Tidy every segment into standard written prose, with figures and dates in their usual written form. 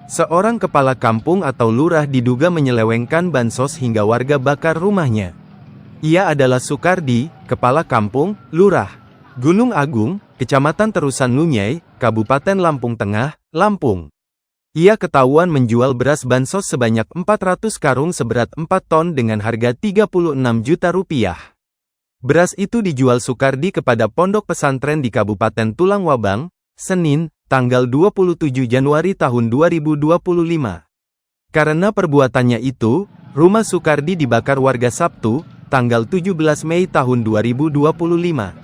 Seorang kepala kampung atau lurah diduga menyelewengkan bansos hingga warga bakar rumahnya. Ia adalah Sukardi, kepala kampung, lurah Gunung Agung, Kecamatan Terusan Lunyai, Kabupaten Lampung Tengah, Lampung. Ia ketahuan menjual beras bansos sebanyak 400 karung seberat 4 ton dengan harga 36 juta rupiah. Beras itu dijual Sukardi kepada pondok pesantren di Kabupaten Tulang Wabang, Senin, tanggal 27 Januari tahun 2025. Karena perbuatannya itu, rumah Sukardi dibakar warga Sabtu, tanggal 17 Mei tahun 2025.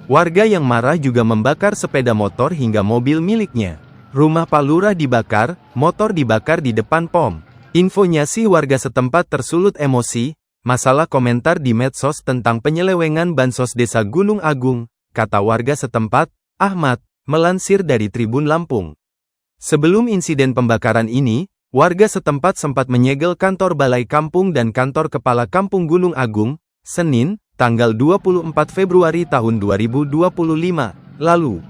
Warga yang marah juga membakar sepeda motor hingga mobil miliknya. Rumah Pak Lurah dibakar, motor dibakar di depan POM. Infonya sih warga setempat tersulut emosi, masalah komentar di medsos tentang penyelewengan bansos desa Gunung Agung, kata warga setempat, Ahmad, melansir dari Tribun Lampung. Sebelum insiden pembakaran ini, warga setempat sempat menyegel kantor Balai Kampung dan kantor Kepala Kampung Gunung Agung, Senin, tanggal 24 Februari tahun 2025, lalu.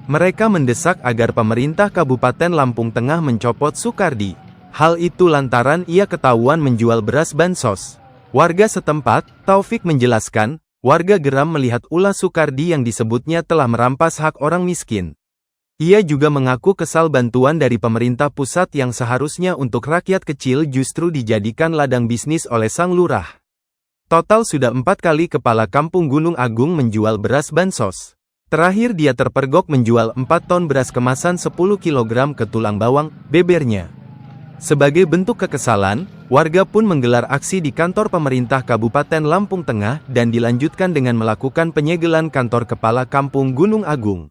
Mereka mendesak agar pemerintah Kabupaten Lampung Tengah mencopot Sukardi. Hal itu lantaran ia ketahuan menjual beras bansos. Warga setempat, Taufik menjelaskan, warga geram melihat ulah Sukardi yang disebutnya telah merampas hak orang miskin. Ia juga mengaku kesal bantuan dari pemerintah pusat yang seharusnya untuk rakyat kecil justru dijadikan ladang bisnis oleh sang lurah. Total sudah 4 kali Kepala Kampung Gunung Agung menjual beras bansos. Terakhir dia terpergok menjual 4 ton beras kemasan 10 kg ke Tulang Bawang, bebernya. Sebagai bentuk kekesalan, warga pun menggelar aksi di kantor pemerintah Kabupaten Lampung Tengah dan dilanjutkan dengan melakukan penyegelan kantor Kepala Kampung Gunung Agung.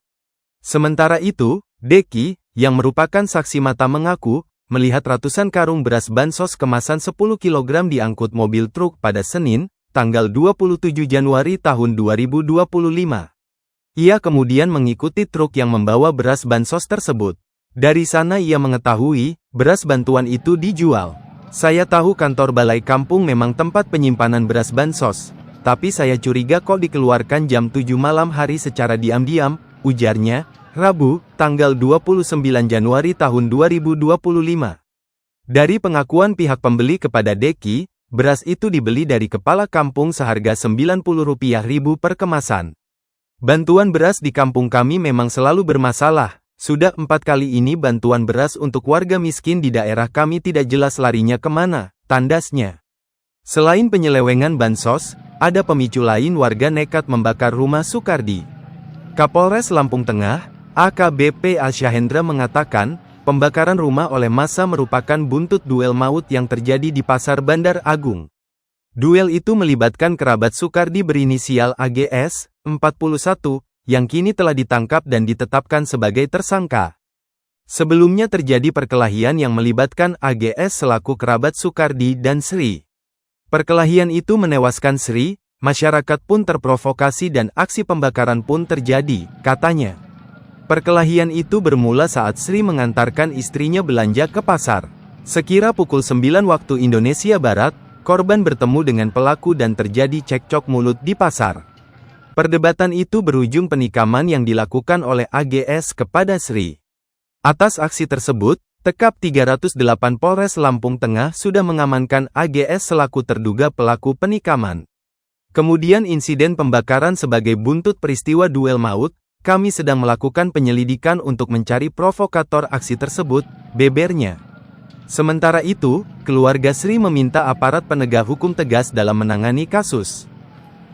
Sementara itu, Deki, yang merupakan saksi mata mengaku, melihat ratusan karung beras bansos kemasan 10 kg diangkut mobil truk pada Senin, tanggal 27 Januari tahun 2025. Ia kemudian mengikuti truk yang membawa beras bansos tersebut. Dari sana ia mengetahui, beras bantuan itu dijual. Saya tahu kantor Balai Kampung memang tempat penyimpanan beras bansos, tapi saya curiga kok dikeluarkan jam 7 malam hari secara diam-diam, ujarnya, Rabu, tanggal 29 Januari tahun 2025. Dari pengakuan pihak pembeli kepada Deki, beras itu dibeli dari Kepala Kampung seharga Rp90.000 per kemasan. Bantuan beras di kampung kami memang selalu bermasalah. Sudah 4 kali ini bantuan beras untuk warga miskin di daerah kami tidak jelas larinya kemana, tandasnya. Selain penyelewengan bansos, ada pemicu lain warga nekat membakar rumah Sukardi. Kapolres Lampung Tengah, AKBP Asyahendra mengatakan, pembakaran rumah oleh massa merupakan buntut duel maut yang terjadi di Pasar Bandar Agung. Duel itu melibatkan kerabat Sukardi berinisial AGS, 41, yang kini telah ditangkap dan ditetapkan sebagai tersangka. Sebelumnya terjadi perkelahian yang melibatkan AGS selaku kerabat Sukardi dan Sri. Perkelahian itu menewaskan Sri, masyarakat pun terprovokasi dan aksi pembakaran pun terjadi, katanya. Perkelahian itu bermula saat Sri mengantarkan istrinya belanja ke pasar. Sekira pukul 9 waktu Indonesia Barat, korban bertemu dengan pelaku dan terjadi cekcok mulut di pasar. Perdebatan itu berujung penikaman yang dilakukan oleh AGS kepada Sri. Atas aksi tersebut, Tekap 308 Polres Lampung Tengah sudah mengamankan AGS selaku terduga pelaku penikaman. Kemudian insiden pembakaran sebagai buntut peristiwa duel maut, kami sedang melakukan penyelidikan untuk mencari provokator aksi tersebut, bebernya. Sementara itu, keluarga Sri meminta aparat penegak hukum tegas dalam menangani kasus.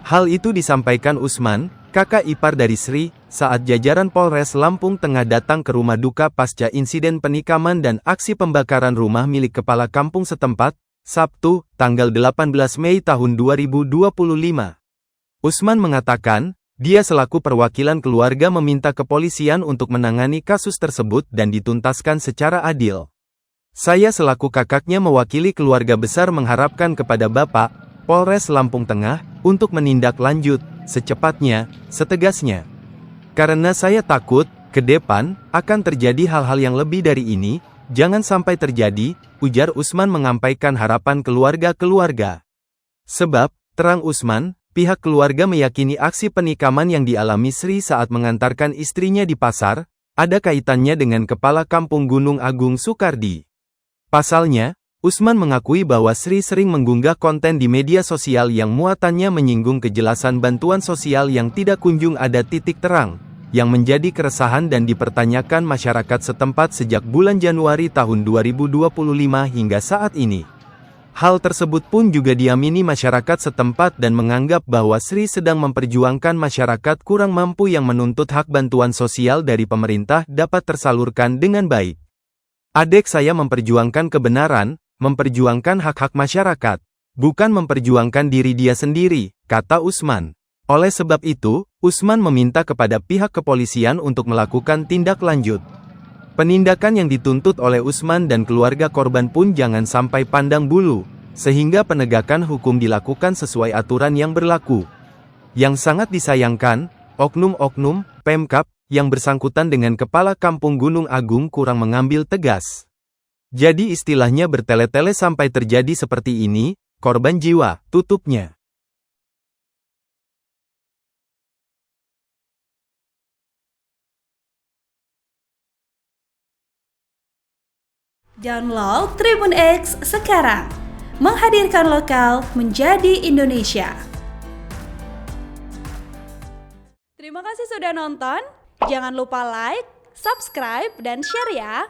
Hal itu disampaikan Usman, kakak ipar dari Sri, saat jajaran Polres Lampung Tengah datang ke rumah duka pasca insiden penikaman dan aksi pembakaran rumah milik kepala kampung setempat, Sabtu, tanggal 18 Mei tahun 2025. Usman mengatakan, dia selaku perwakilan keluarga meminta kepolisian untuk menangani kasus tersebut dan dituntaskan secara adil. Saya selaku kakaknya mewakili keluarga besar mengharapkan kepada Bapak, Polres Lampung Tengah, untuk menindak lanjut, secepatnya, setegasnya. Karena saya takut, ke depan, akan terjadi hal-hal yang lebih dari ini, jangan sampai terjadi, ujar Usman menyampaikan harapan keluarga-keluarga. Sebab, terang Usman, pihak keluarga meyakini aksi penikaman yang dialami Sri saat mengantarkan istrinya di pasar, ada kaitannya dengan Kepala Kampung Gunung Agung Soekardi. Pasalnya, Usman mengakui bahwa Sri sering mengunggah konten di media sosial yang muatannya menyinggung kejelasan bantuan sosial yang tidak kunjung ada titik terang, yang menjadi keresahan dan dipertanyakan masyarakat setempat sejak bulan Januari tahun 2025 hingga saat ini. Hal tersebut pun juga diamini masyarakat setempat dan menganggap bahwa Sri sedang memperjuangkan masyarakat kurang mampu yang menuntut hak bantuan sosial dari pemerintah dapat tersalurkan dengan baik. Adik saya memperjuangkan kebenaran, memperjuangkan hak-hak masyarakat, bukan memperjuangkan diri dia sendiri, kata Usman. Oleh sebab itu, Usman meminta kepada pihak kepolisian untuk melakukan tindak lanjut. Penindakan yang dituntut oleh Usman dan keluarga korban pun jangan sampai pandang bulu, sehingga penegakan hukum dilakukan sesuai aturan yang berlaku. Yang sangat disayangkan, oknum-oknum Pemkab yang bersangkutan dengan Kepala Kampung Gunung Agung kurang mengambil tegas. Jadi istilahnya bertele-tele sampai terjadi seperti ini, korban jiwa, tutupnya. Download Tribun X sekarang, menghadirkan lokal menjadi Indonesia. Terima kasih sudah nonton, jangan lupa like, subscribe, dan share ya.